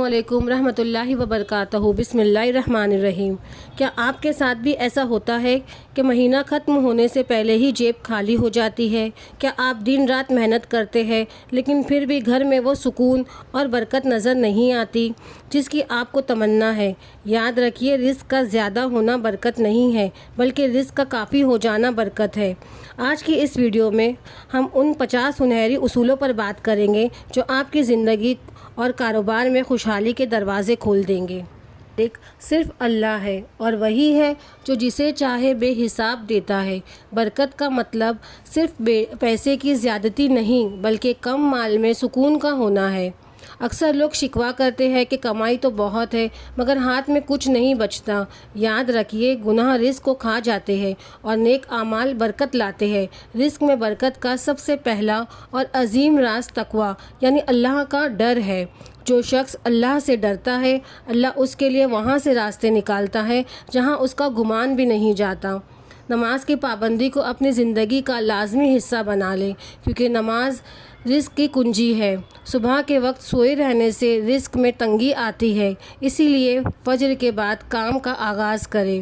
علیکم رحمۃ اللہ وبرکاتہ۔ بسم اللہ الرحمن الرحیم۔ کیا آپ کے ساتھ بھی ایسا ہوتا ہے کہ مہینہ ختم ہونے سے پہلے ہی جیب خالی ہو جاتی ہے؟ کیا آپ دن رات محنت کرتے ہیں لیکن پھر بھی گھر میں وہ سکون اور برکت نظر نہیں آتی جس کی آپ کو تمنا ہے؟ یاد رکھیے، رزق کا زیادہ ہونا برکت نہیں ہے بلکہ رزق کا کافی ہو جانا برکت ہے۔ آج کی اس ویڈیو میں ہم ان 50 سنہری اصولوں پر بات کریں گے جو آپ کی زندگی اور کاروبار میں خوشحالی کے دروازے کھول دیں گے۔ ایک صرف اللہ ہے اور وہی ہے جو جسے چاہے بے حساب دیتا ہے۔ برکت کا مطلب صرف پیسے کی زیادتی نہیں بلکہ کم مال میں سکون کا ہونا ہے۔ اکثر لوگ شکوہ کرتے ہیں کہ کمائی تو بہت ہے مگر ہاتھ میں کچھ نہیں بچتا۔ یاد رکھیے، گناہ رزق کو کھا جاتے ہیں اور نیک اعمال برکت لاتے ہیں۔ رزق میں برکت کا سب سے پہلا اور عظیم راز تقویٰ یعنی اللہ کا ڈر ہے۔ جو شخص اللہ سے ڈرتا ہے، اللہ اس کے لیے وہاں سے راستے نکالتا ہے جہاں اس کا گمان بھی نہیں جاتا۔ نماز کی پابندی کو اپنی زندگی کا لازمی حصہ بنا لیں کیونکہ نماز رزق کی کنجی ہے۔ صبح کے وقت سوئے رہنے سے رزق میں تنگی آتی ہے، اسی لیے فجر کے بعد کام کا آغاز کریں۔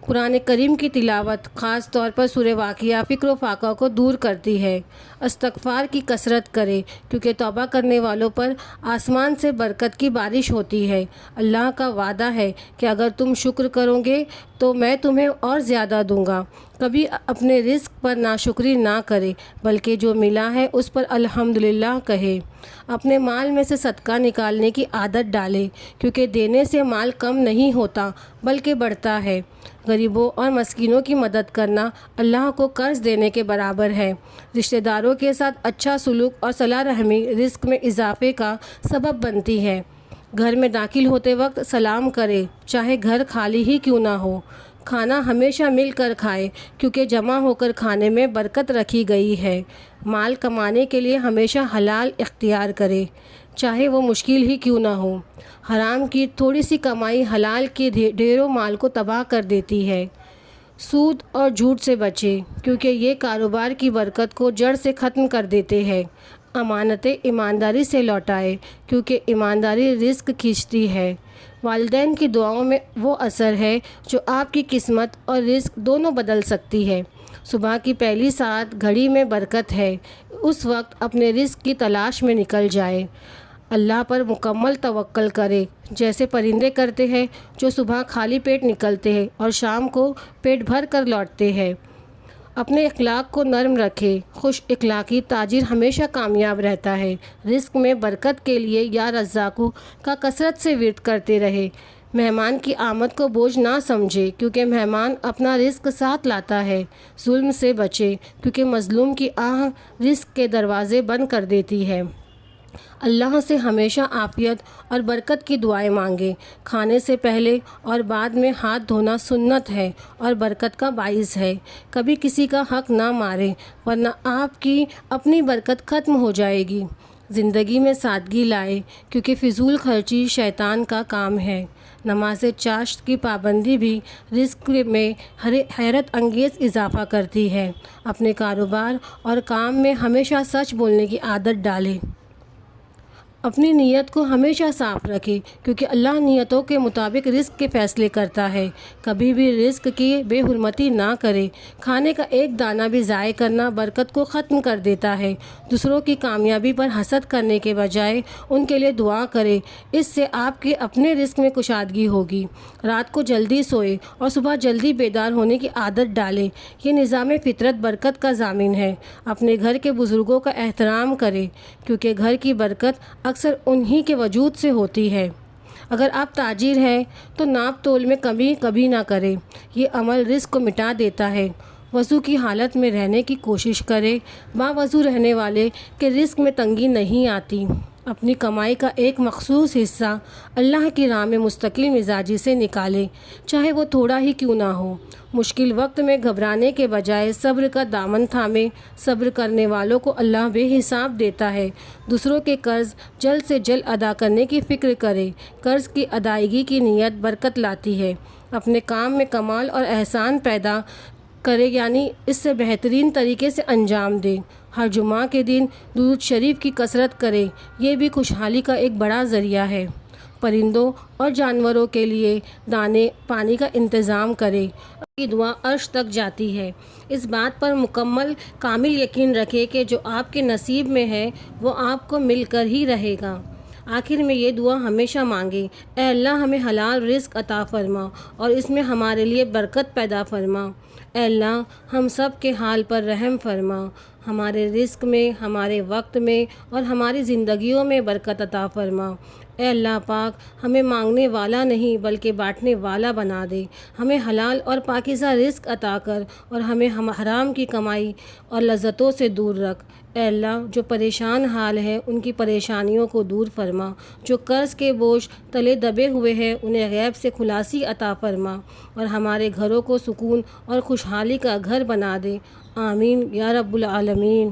قرآن کریم کی تلاوت خاص طور پر سورہ واقعہ فکر و فاقہ کو دور کرتی ہے۔ استغفار کی کثرت کریں کیونکہ توبہ کرنے والوں پر آسمان سے برکت کی بارش ہوتی ہے۔ اللہ کا وعدہ ہے کہ اگر تم شکر کرو گے تو میں تمہیں اور زیادہ دوں گا۔ کبھی اپنے رزق پر ناشکری نہ کرے بلکہ جو ملا ہے اس پر الحمدللہ کہے۔ اپنے مال میں سے صدقہ نکالنے کی عادت ڈالے کیونکہ دینے سے مال کم نہیں ہوتا بلکہ بڑھتا ہے۔ غریبوں اور مسکینوں کی مدد کرنا اللہ کو قرض دینے کے برابر ہے۔ رشتہ داروں کے ساتھ اچھا سلوک اور صلہ رحمی رزق میں اضافے کا سبب بنتی ہے۔ گھر میں داخل ہوتے وقت سلام کرے چاہے گھر خالی ہی کیوں نہ ہو۔ کھانا ہمیشہ مل کر کھائے کیونکہ جمع ہو کر کھانے میں برکت رکھی گئی ہے۔ مال کمانے کے لیے ہمیشہ حلال اختیار کرے چاہے وہ مشکل ہی کیوں نہ ہو۔ حرام کی تھوڑی سی کمائی حلال کے ڈھیروں مال کو تباہ کر دیتی ہے۔ سود اور جھوٹ سے بچے کیونکہ یہ کاروبار کی برکت کو جڑ سے ختم کر دیتے ہیں۔ امانتیں ایمانداری سے لوٹائے کیونکہ ایمانداری رزق کھینچتی ہے۔ والدین کی دعاؤں میں وہ اثر ہے جو آپ کی قسمت اور رزق دونوں بدل سکتی ہے۔ صبح کی پہلی ساعت گھڑی میں برکت ہے، اس وقت اپنے رزق کی تلاش میں نکل جائے۔ اللہ پر مکمل توکل کرے جیسے پرندے کرتے ہیں جو صبح خالی پیٹ نکلتے ہیں اور شام کو پیٹ بھر کر لوٹتے ہیں۔ اپنے اخلاق کو نرم رکھے، خوش اخلاقی تاجر ہمیشہ کامیاب رہتا ہے۔ رزق میں برکت کے لیے یا رزاقو کا کثرت سے ورد کرتے رہے۔ مہمان کی آمد کو بوجھ نہ سمجھے کیونکہ مہمان اپنا رزق ساتھ لاتا ہے۔ ظلم سے بچے کیونکہ مظلوم کی آہ رزق کے دروازے بند کر دیتی ہے۔ اللہ سے ہمیشہ عافیت اور برکت کی دعائیں مانگیں۔ کھانے سے پہلے اور بعد میں ہاتھ دھونا سنت ہے اور برکت کا باعث ہے۔ کبھی کسی کا حق نہ ماریں ورنہ آپ کی اپنی برکت ختم ہو جائے گی۔ زندگی میں سادگی لائے کیونکہ فضول خرچی شیطان کا کام ہے۔ نماز چاشت کی پابندی بھی رزق میں حیرت انگیز اضافہ کرتی ہے۔ اپنے کاروبار اور کام میں ہمیشہ سچ بولنے کی عادت ڈالیں۔ اپنی نیت کو ہمیشہ صاف رکھے کیونکہ اللہ نیتوں کے مطابق رزق کے فیصلے کرتا ہے۔ کبھی بھی رزق کی بے حرمتی نہ کرے۔ کھانے کا ایک دانہ بھی ضائع کرنا برکت کو ختم کر دیتا ہے۔ دوسروں کی کامیابی پر حسد کرنے کے بجائے ان کے لیے دعا کرے، اس سے آپ کے اپنے رزق میں کشادگی ہوگی۔ رات کو جلدی سوئے اور صبح جلدی بیدار ہونے کی عادت ڈالیں، یہ نظام فطرت برکت کا ضامن ہے۔ اپنے گھر کے بزرگوں کا احترام کرے کیونکہ گھر کی برکت اکثر انہی کے وجود سے ہوتی ہے۔ اگر آپ تاجر ہیں تو ناپ تول میں کمی کبھی نہ کریں، یہ عمل رزق کو مٹا دیتا ہے۔ وضو کی حالت میں رہنے کی کوشش کریں، باوضو رہنے والے کے رزق میں تنگی نہیں آتی۔ اپنی کمائی کا ایک مخصوص حصہ اللہ کی راہ میں مستقل مزاجی سے نکالیں چاہے وہ تھوڑا ہی کیوں نہ ہو۔ مشکل وقت میں گھبرانے کے بجائے صبر کا دامن تھامیں۔ صبر کرنے والوں کو اللہ بے حساب دیتا ہے۔ دوسروں کے قرض جلد سے جلد ادا کرنے کی فکر کریں۔ قرض کی ادائیگی کی نیت برکت لاتی ہے۔ اپنے کام میں کمال اور احسان پیدا کرے یعنی اس سے بہترین طریقے سے انجام دیں۔ ہر جمعہ کے دن درود شریف کی کثرت کریں، یہ بھی خوشحالی کا ایک بڑا ذریعہ ہے۔ پرندوں اور جانوروں کے لیے دانے پانی کا انتظام کرے۔ کی دعا عرش تک جاتی ہے۔ اس بات پر مکمل کامل یقین رکھے کہ جو آپ کے نصیب میں ہے وہ آپ کو مل کر ہی رہے گا۔ آخر میں یہ دعا ہمیشہ مانگے، اے اللہ ہمیں حلال رزق عطا فرما اور اس میں ہمارے لیے برکت پیدا فرما۔ اے اللہ ہم سب کے حال پر رحم فرما، ہمارے رزق میں، ہمارے وقت میں اور ہماری زندگیوں میں برکت عطا فرما۔ اے اللہ پاک ہمیں مانگنے والا نہیں بلکہ بانٹنے والا بنا دے، ہمیں حلال اور پاکیزہ رزق عطا کر اور ہمیں حرام کی کمائی اور لذتوں سے دور رکھ۔ اے اللہ جو پریشان حال ہے ان کی پریشانیوں کو دور فرما، جو قرض کے بوجھ تلے دبے ہوئے ہیں انہیں غیب سے خلاصی عطا فرما اور ہمارے گھروں کو سکون اور خوشحالی کا گھر بنا دے۔ آمین یا رب العالمین۔